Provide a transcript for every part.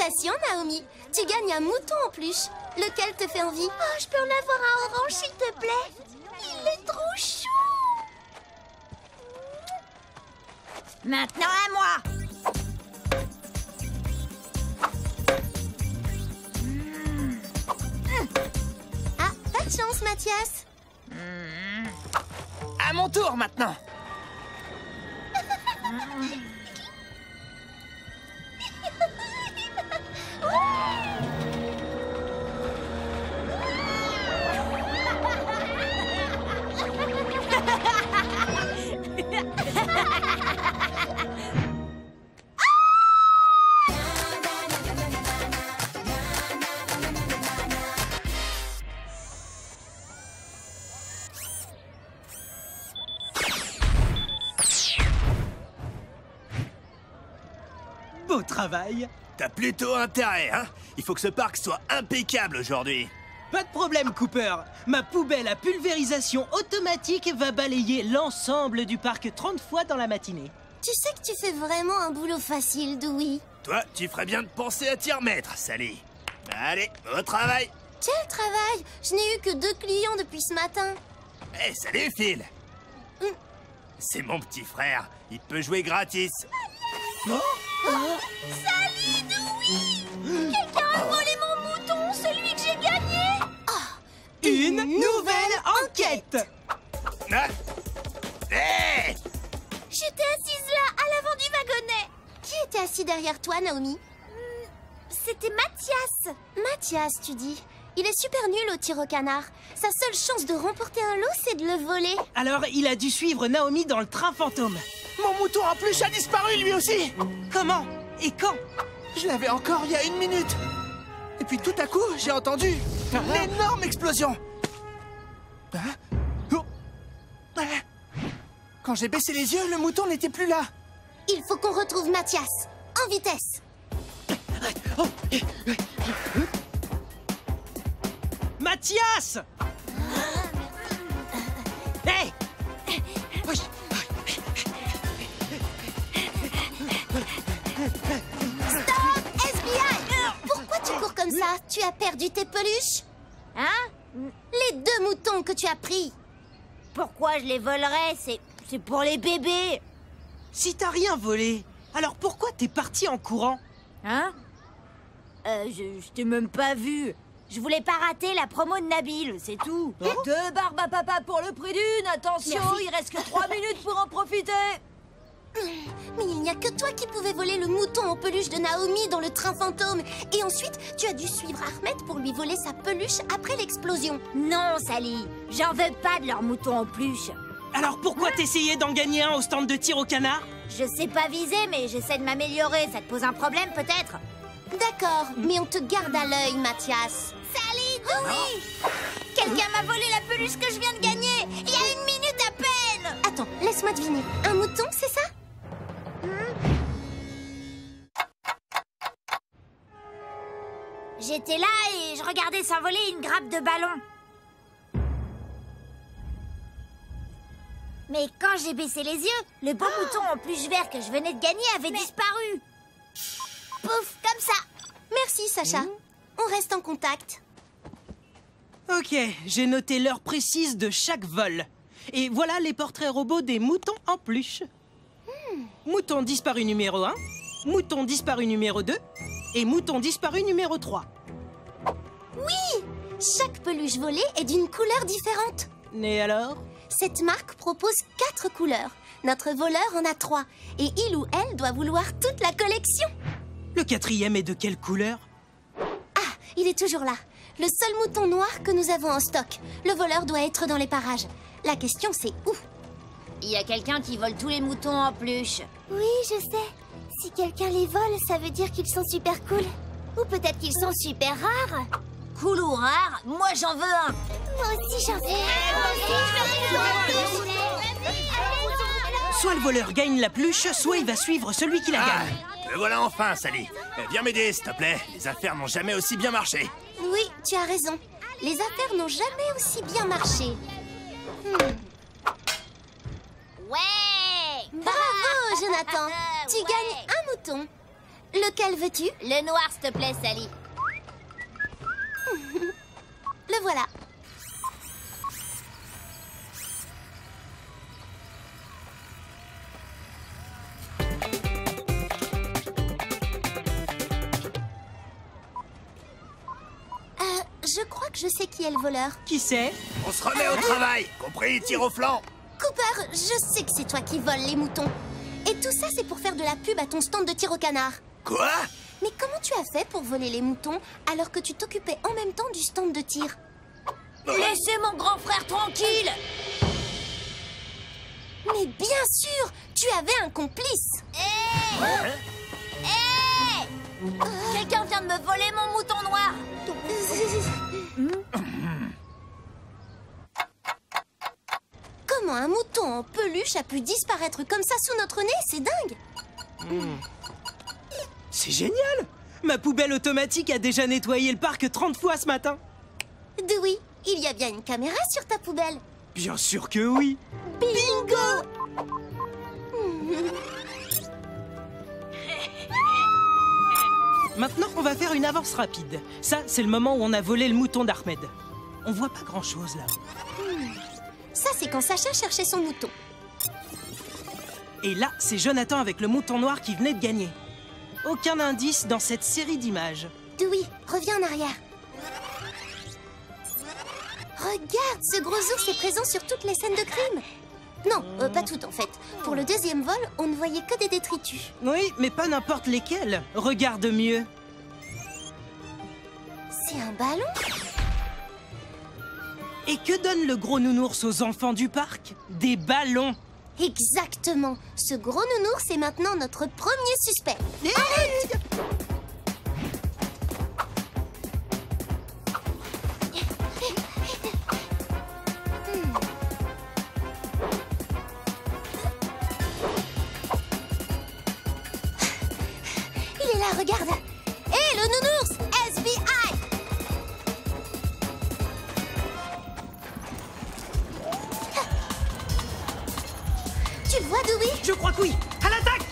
Félicitations, Naomi. Tu gagnes un mouton en peluche. Lequel te fait envie? Oh, je peux en avoir un orange, s'il te plaît. Il est trop chou. Maintenant à moi. Ah, pas de chance, Mathias. À mon tour maintenant. Beau travail. T'as plutôt intérêt, hein? Il faut que ce parc soit impeccable aujourd'hui. Pas de problème, Cooper. Ma poubelle à pulvérisation automatique va balayer l'ensemble du parc 30 fois dans la matinée. Tu sais que tu fais vraiment un boulot facile, Dewey. Toi, tu ferais bien de penser à t'y remettre, Sally. Allez, au travail. Quel travail! Je n'ai eu que 2 clients depuis ce matin. Eh, salut, Phil. C'est mon petit frère. Il peut jouer gratis. Salut, Dewey! Quelqu'un a volé mon mouton, celui que j'ai gagné! Une nouvelle enquête. Ah. Hey! J'étais assise là, à l'avant du wagonnet. Qui était assis derrière toi, Naomi? C'était Mathias. Mathias, tu dis? Il est super nul au tir au canard. Sa seule chance de remporter un lot, c'est de le voler. Alors, il a dû suivre Naomi dans le train fantôme. Mon mouton en peluche a disparu lui aussi. Comment? Et quand? Je l'avais encore il y a 1 minute. Et puis tout à coup, j'ai entendu une énorme explosion. Hein? Oh. Ah. Quand j'ai baissé les yeux, le mouton n'était plus là. Il faut qu'on retrouve Mathias. En vitesse. Mathias! Hey! Stop, FBI! Pourquoi tu cours comme ça? Tu as perdu tes peluches? Hein? Les 2 moutons que tu as pris. Pourquoi je les volerais? C'est pour les bébés. Si t'as rien volé, alors pourquoi t'es parti en courant? Hein? Je t'ai même pas vu. Je voulais pas rater la promo de Nabil, c'est tout. 2 barbes à papa pour le prix d'une. Attention, Merci. il reste que 3 minutes pour en profiter. Mais il n'y a que toi qui pouvais voler le mouton en peluche de Naomi dans le train fantôme. Et ensuite, tu as dû suivre Ahmed pour lui voler sa peluche après l'explosion. Non, Sally, j'en veux pas de leur mouton en peluche. Alors pourquoi t'essayais d'en gagner un au stand de tir au canard? Je sais pas viser, mais j'essaie de m'améliorer. Ça te pose un problème, peut-être? D'accord, mais on te garde à l'œil, Mathias. Sally, Dewey! Quelqu'un m'a volé la peluche que je viens de gagner. Il y a 1 minute à peine. Attends, laisse-moi deviner. Un mouton, c'est ça? J'étais là et je regardais s'envoler une grappe de ballon. Mais quand j'ai baissé les yeux, le beau mouton en peluche vert que je venais de gagner avait disparu. Pouf, comme ça. Merci, Sacha. On reste en contact. Ok, j'ai noté l'heure précise de chaque vol. Et voilà les portraits robots des moutons en peluche. Mouton disparu numéro 1, mouton disparu numéro 2 et mouton disparu numéro 3. Oui! Chaque peluche volée est d'une couleur différente. Et alors? Cette marque propose 4 couleurs. Notre voleur en a 3. Et il ou elle doit vouloir toute la collection. Le 4e est de quelle couleur? Ah, il est toujours là. Le seul mouton noir que nous avons en stock. Le voleur doit être dans les parages. La question, c'est où? Il y a quelqu'un qui vole tous les moutons en peluche. Oui, je sais. Si quelqu'un les vole, ça veut dire qu'ils sont super cool. Ou peut-être qu'ils sont super rares. Cool ou rare, moi j'en veux un. Moi aussi, j'en veux. Soit le voleur gagne la peluche, soit il va suivre celui qui la gagne. Le voilà enfin, Sally. Viens m'aider, s'il te plaît. Les affaires n'ont jamais aussi bien marché. Oui, tu as raison. Les affaires n'ont jamais aussi bien marché. Ouais. Bravo, Jonathan. Tu gagnes un mouton. Lequel veux-tu? Le noir, s'il te plaît, Sally. Le voilà. Je crois que je sais qui est le voleur. Qui c'est? On se remet au travail, compris, tir au flanc. Cooper, je sais que c'est toi qui voles les moutons. Et tout ça, c'est pour faire de la pub à ton stand de tir au canard. Quoi? Mais comment tu as fait pour voler les moutons alors que tu t'occupais en même temps du stand de tir? Laissez mon grand frère tranquille. Mais bien sûr, tu avais un complice. Quelqu'un vient de me voler mon mouton noir. Comment un mouton en peluche a pu disparaître comme ça sous notre nez? C'est dingue. C'est génial! Ma poubelle automatique a déjà nettoyé le parc 30 fois ce matin. Dewey, il y a bien une caméra sur ta poubelle. Bien sûr que oui. Bingo! Maintenant, on va faire une avance rapide. Ça, c'est le moment où on a volé le mouton d'Ahmed. On voit pas grand-chose là. Ça, c'est quand Sacha cherchait son mouton. Et là, c'est Jonathan avec le mouton noir qui venait de gagner. Aucun indice dans cette série d'images. Dewey, reviens en arrière. Regarde, ce gros ours est présent sur toutes les scènes de crime. Non, pas toutes en fait. Pour le deuxième vol, on ne voyait que des détritus. Oui, mais pas n'importe lesquels. Regarde mieux. C'est un ballon? Et que donne le gros nounours aux enfants du parc? Des ballons. Exactement. Ce gros nounours est maintenant notre premier suspect. Arrête! Il est là, regarde. Hé, le nounours! FBI! Tu le vois, Dewey? Je crois que oui. À l'attaque!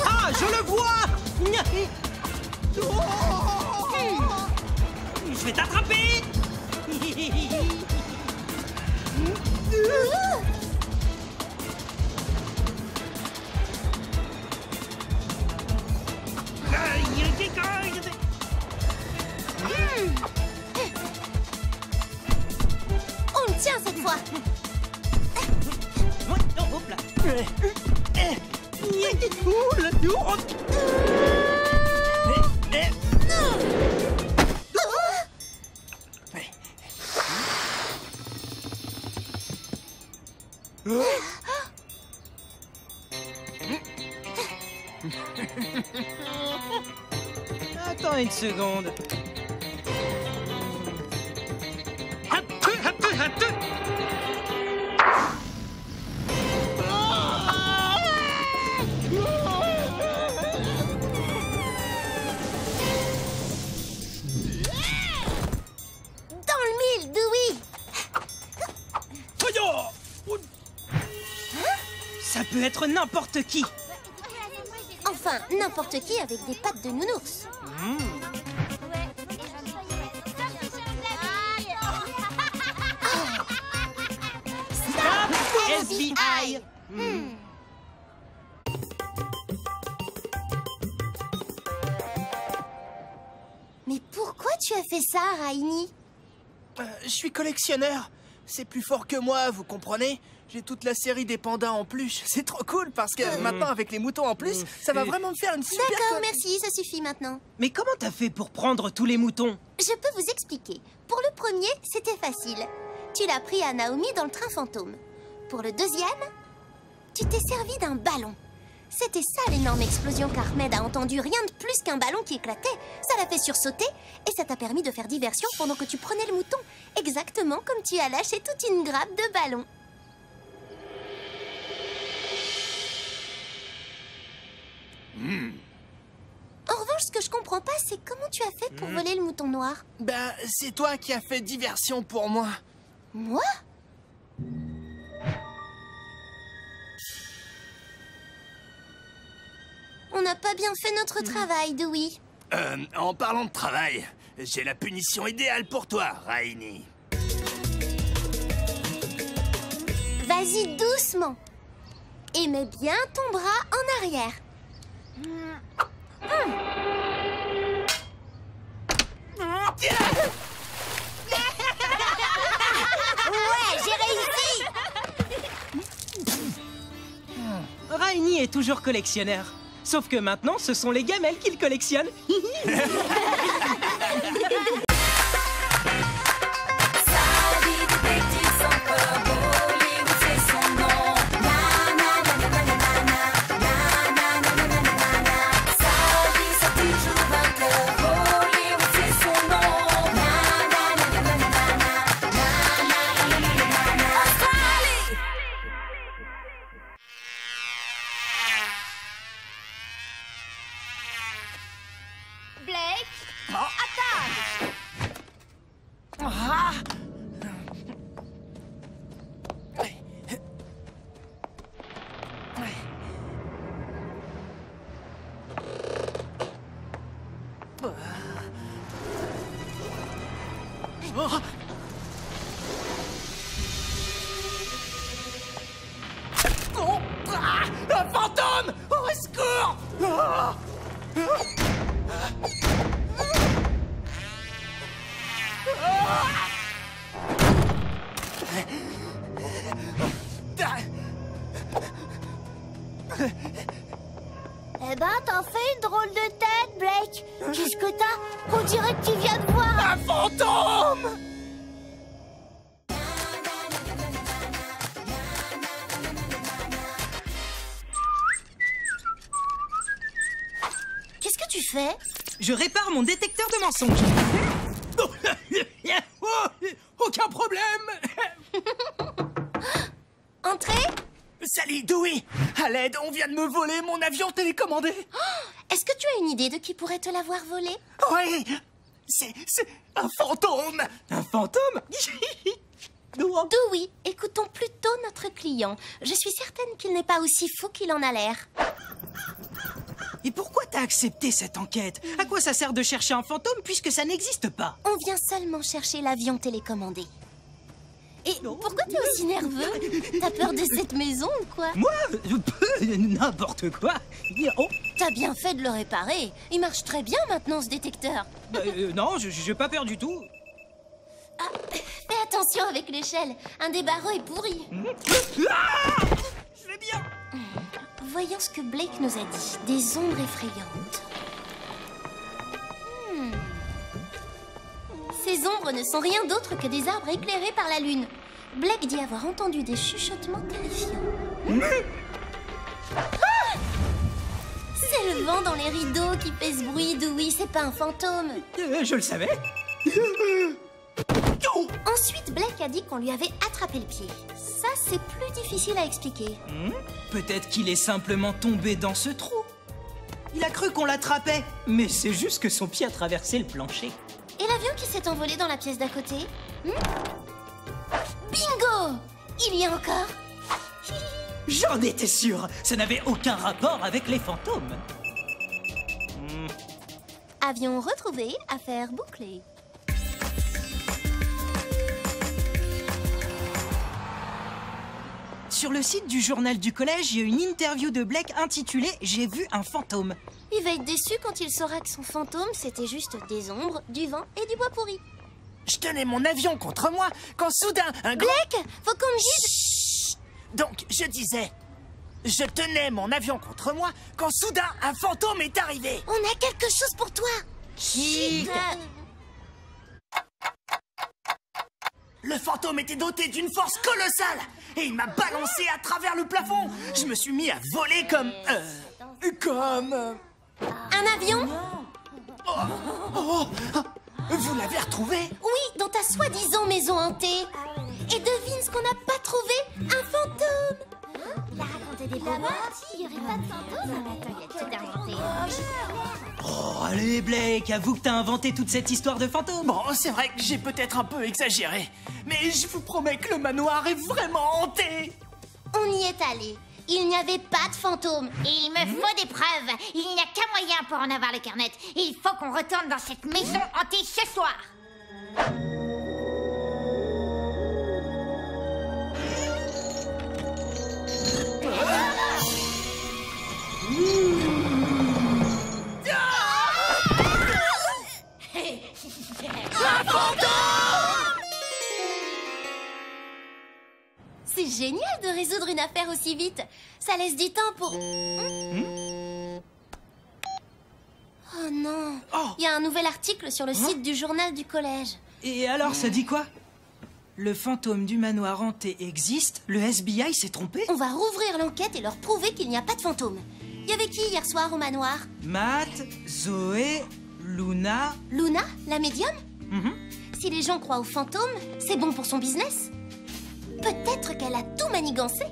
Ah, je le vois! Je vais t'attraper! On le tient cette fois. Hop là. Attends une seconde. Dans le mille, Dewey. Ça peut être n'importe qui. Enfin, n'importe qui avec des pattes de nounours. FBI. Mais pourquoi tu as fait ça, Rainy? Je suis collectionneur. C'est plus fort que moi, vous comprenez? J'ai toute la série des pandas en peluche. C'est trop cool parce que maintenant, avec les moutons en plus, ça va vraiment me faire une super... D'accord, merci, ça suffit maintenant. Mais comment t'as fait pour prendre tous les moutons? Je peux vous expliquer. Pour le premier, c'était facile. Tu l'as pris à Naomi dans le train fantôme. Pour le deuxième, tu t'es servi d'un ballon. C'était ça l'énorme explosion qu'Ahmed a entendu, rien de plus qu'un ballon qui éclatait. Ça l'a fait sursauter et ça t'a permis de faire diversion pendant que tu prenais le mouton. Exactement comme tu as lâché toute une grappe de ballons. En revanche, ce que je comprends pas, c'est comment tu as fait pour voler le mouton noir. Ben, c'est toi qui as fait diversion pour moi. Moi? On n'a pas bien fait notre travail, Dewey. En parlant de travail, j'ai la punition idéale pour toi, Rainy. Vas-y doucement. Et mets bien ton bras en arrière. Ouais, j'ai réussi! Rainy est toujours collectionneur. Sauf que maintenant, ce sont les gamelles qu'il collectionne. Blake, Oh, ah, un fantôme! Au secours! Ah. Eh ben, t'en fais une drôle de tête, Blake. Qu'est-ce que t'as? On dirait que tu viens de voir Un fantôme! Qu'est-ce que tu fais? Je répare mon détecteur de mensonges. Aucun problème. Entrez? Salut, Dewey! À l'aide, on vient de me voler mon avion télécommandé! Est-ce que tu as une idée de qui pourrait te l'avoir volé? Oui! C'est un fantôme! Un fantôme? Dewey, écoutons plutôt notre client. Je suis certaine qu'il n'est pas aussi fou qu'il en a l'air. Et pourquoi t'as accepté cette enquête? À quoi ça sert de chercher un fantôme puisque ça n'existe pas? On vient seulement chercher l'avion télécommandé. Et pourquoi t'es aussi nerveux? T'as peur de cette maison ou quoi? Moi? N'importe quoi. Oh, T'as bien fait de le réparer. Il marche très bien maintenant, ce détecteur. non, j'ai pas peur du tout. Ah, fais attention avec l'échelle. Un des barreaux est pourri. Je vais bien. Voyons ce que Blake nous a dit. Des ombres effrayantes. Ces ombres ne sont rien d'autre que des arbres éclairés par la lune. Blake dit avoir entendu des chuchotements terrifiants. Ah! C'est le vent dans les rideaux qui fait ce bruit, Dewey, c'est pas un fantôme. Je le savais. Ensuite, Blake a dit qu'on lui avait attrapé le pied. Ça, c'est plus difficile à expliquer. Peut-être qu'il est simplement tombé dans ce trou. Il a cru qu'on l'attrapait, mais c'est juste que son pied a traversé le plancher. Et l'avion qui s'est envolé dans la pièce d'à côté? Bingo! Il y a encore. J'en étais sûr. Ça n'avait aucun rapport avec les fantômes. Avion retrouvé, affaire bouclée. Sur le site du journal du collège, il y a une interview de Blake intitulée « J'ai vu un fantôme ». Il va être déçu quand il saura que son fantôme, c'était juste des ombres, du vent et du bois pourri. Je tenais mon avion contre moi quand soudain un grand... Blake, faut qu'on me guide. Chut. Donc, je disais... Je tenais mon avion contre moi quand soudain un fantôme est arrivé. On a quelque chose pour toi. Chut. Le fantôme était doté d'une force colossale et il m'a balancé à travers le plafond. Je me suis mis à voler comme... Un avion? Vous l'avez retrouvé? Oui, dans ta soi-disant maison hantée. Et devine ce qu'on n'a pas trouvé? Un fantôme. Il a raconté des bonbons. Il n'y aurait pas de fantôme. Attends, il a tout inventé. Oh, allez Blake, avoue que t'as inventé toute cette histoire de fantôme. Bon, c'est vrai que j'ai peut-être un peu exagéré, mais je vous promets que le manoir est vraiment hanté. On y est allé. Il n'y avait pas de fantôme. Il me faut des preuves. Il n'y a qu'un moyen pour en avoir le carnet. Il faut qu'on retourne dans cette maison hantée ce soir. C'est génial de résoudre une affaire aussi vite. Ça laisse du temps pour... Oh non. Il y a un nouvel article sur le site du journal du collège. Et alors, ça dit quoi? Le fantôme du manoir hanté existe? Le FBI s'est trompé? On va rouvrir l'enquête et leur prouver qu'il n'y a pas de fantôme. Il y avait qui hier soir au manoir? Matt, Zoé, Luna... Luna, la médium? Si les gens croient aux fantômes, c'est bon pour son business. Peut-être qu'elle a tout manigancé.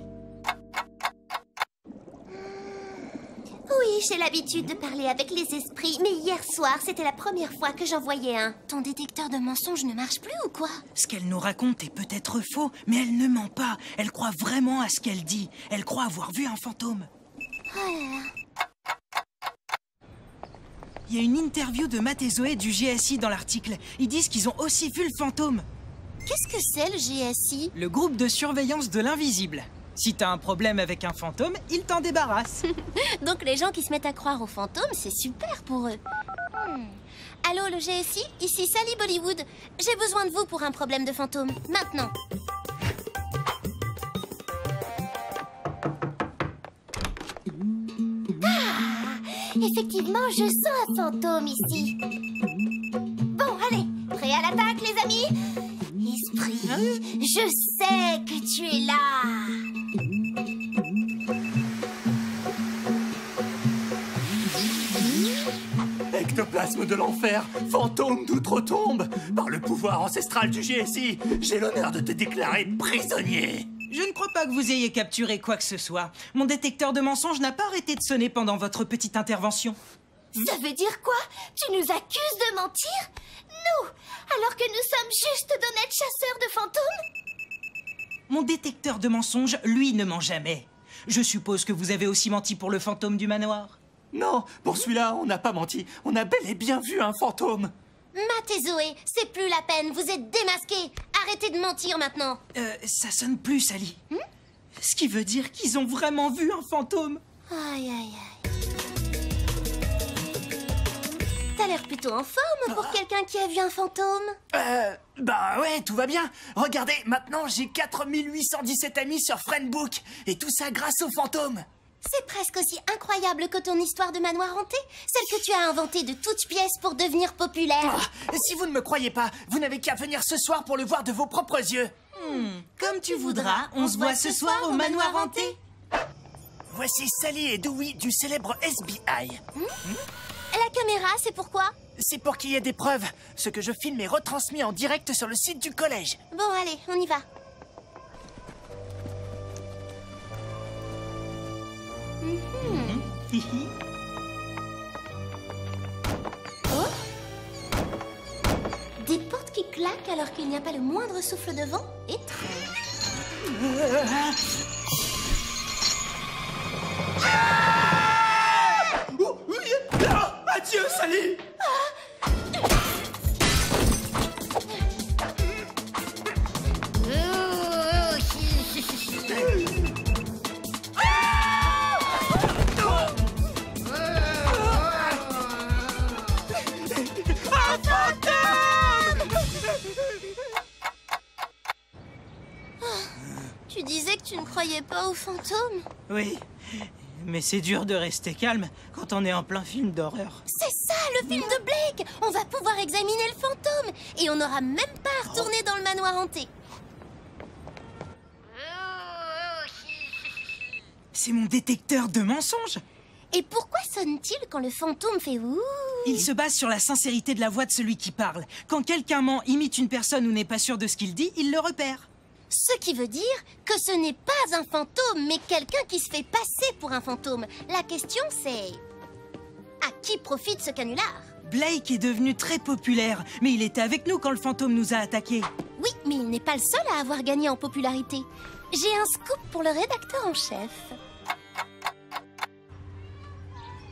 Oui, j'ai l'habitude de parler avec les esprits, mais hier soir, c'était la première fois que j'en voyais un. Ton détecteur de mensonges ne marche plus ou quoi? Ce qu'elle nous raconte est peut-être faux, mais elle ne ment pas. Elle croit vraiment à ce qu'elle dit. Elle croit avoir vu un fantôme. Oh là là. Il y a une interview de Matt et Zoé du GSI dans l'article. Ils disent qu'ils ont aussi vu le fantôme. Qu'est-ce que c'est le GSI? Le groupe de surveillance de l'invisible. Si t'as un problème avec un fantôme, ils t'en débarrassent. Donc les gens qui se mettent à croire aux fantômes, c'est super pour eux. Allô, le GSI? Ici Sally Bollywood. J'ai besoin de vous pour un problème de fantôme. Maintenant. Effectivement, je sens un fantôme ici. Bon, allez, prêts à l'attaque, les amis? Esprit, je sais que tu es là. Ectoplasme de l'enfer, fantôme d'outre-tombe. Par le pouvoir ancestral du GSI, j'ai l'honneur de te déclarer prisonnier. Je ne crois pas que vous ayez capturé quoi que ce soit. Mon détecteur de mensonges n'a pas arrêté de sonner pendant votre petite intervention. Ça veut dire quoi? Tu nous accuses de mentir? Nous, alors que nous sommes juste d'honnêtes chasseurs de fantômes? Mon détecteur de mensonges, lui, ne ment jamais. Je suppose que vous avez aussi menti pour le fantôme du manoir. Non, pour celui-là, on n'a pas menti. On a bel et bien vu un fantôme. Matt et Zoé, c'est plus la peine, vous êtes démasqués. Arrêtez de mentir maintenant. Ça sonne plus, Sally. Ce qui veut dire qu'ils ont vraiment vu un fantôme. Aïe, aïe, aïe. T'as l'air plutôt en forme pour quelqu'un qui a vu un fantôme. Bah ouais, tout va bien. Regardez, maintenant j'ai 4817 amis sur Friendbook. Et tout ça grâce aux fantômes. C'est presque aussi incroyable que ton histoire de manoir hanté, celle que tu as inventée de toutes pièces pour devenir populaire. Si vous ne me croyez pas, vous n'avez qu'à venir ce soir pour le voir de vos propres yeux. Comme tu voudras, on se voit ce soir au manoir hanté. Voici Sally et Dewey du célèbre SBI. La caméra, c'est pourquoi? C'est pour qu'il y ait des preuves. Ce que je filme est retransmis en direct sur le site du collège. Bon, allez, on y va. Des portes qui claquent alors qu'il n'y a pas le moindre souffle de vent? Étrange. Adieu, Sally. Tu disais que tu ne croyais pas aux fantômes? Oui, mais c'est dur de rester calme quand on est en plein film d'horreur. C'est ça, le film de Blake! On va pouvoir examiner le fantôme et on n'aura même pas à retourner dans le manoir hanté. C'est mon détecteur de mensonges. Et pourquoi sonne-t-il quand le fantôme fait ouh? Il se base sur la sincérité de la voix de celui qui parle. Quand quelqu'un ment, imite une personne ou n'est pas sûr de ce qu'il dit, il le repère. Ce qui veut dire que ce n'est pas un fantôme, mais quelqu'un qui se fait passer pour un fantôme. La question c'est... à qui profite ce canular? Blake est devenu très populaire, mais il était avec nous quand le fantôme nous a attaqués. Oui, mais il n'est pas le seul à avoir gagné en popularité. J'ai un scoop pour le rédacteur en chef.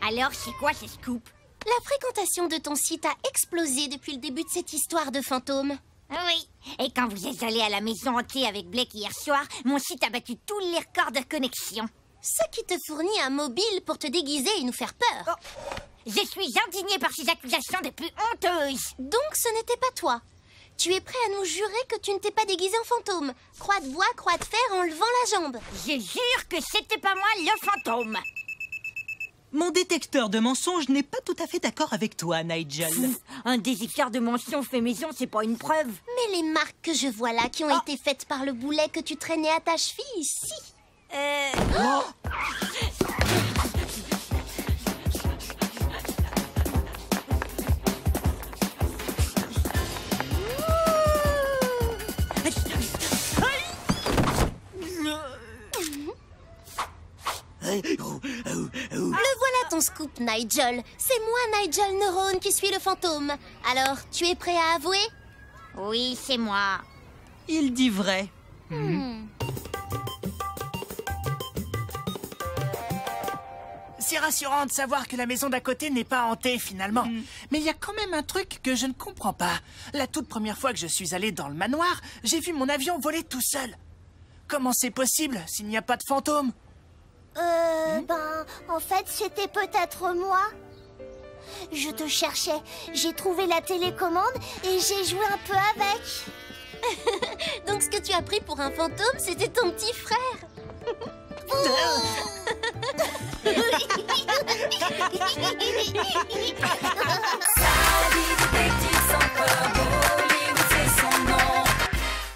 Alors, c'est quoi ce scoop? La fréquentation de ton site a explosé depuis le début de cette histoire de fantôme. Oui. Et quand vous êtes allé à la maison hantée avec Blake hier soir, mon site a battu tous les records de connexion. Ce qui te fournit un mobile pour te déguiser et nous faire peur. Je suis indignée par ces accusations les plus honteuses. Donc ce n'était pas toi. Tu es prêt à nous jurer que tu ne t'es pas déguisé en fantôme. Croix de bois, croix de fer en levant la jambe. Je jure que c'était pas moi le fantôme. Mon détecteur de mensonges n'est pas tout à fait d'accord avec toi, Nigel. Un détecteur de mensonges fait maison, c'est pas une preuve. Mais les marques que je vois là qui ont été faites par le boulet que tu traînais à ta cheville ici. Le voilà ton scoop, Nigel. C'est moi, Nigel Neurone, qui suis le fantôme. Alors, tu es prêt à avouer? Oui, c'est moi. Il dit vrai. C'est rassurant de savoir que la maison d'à côté n'est pas hantée finalement. Mais il y a quand même un truc que je ne comprends pas. La toute première fois que je suis allé dans le manoir, j'ai vu mon avion voler tout seul. Comment c'est possible s'il n'y a pas de fantôme? En fait, c'était peut-être moi. Je te cherchais. J'ai trouvé la télécommande et j'ai joué un peu avec. Donc ce que tu as pris pour un fantôme, c'était ton petit frère.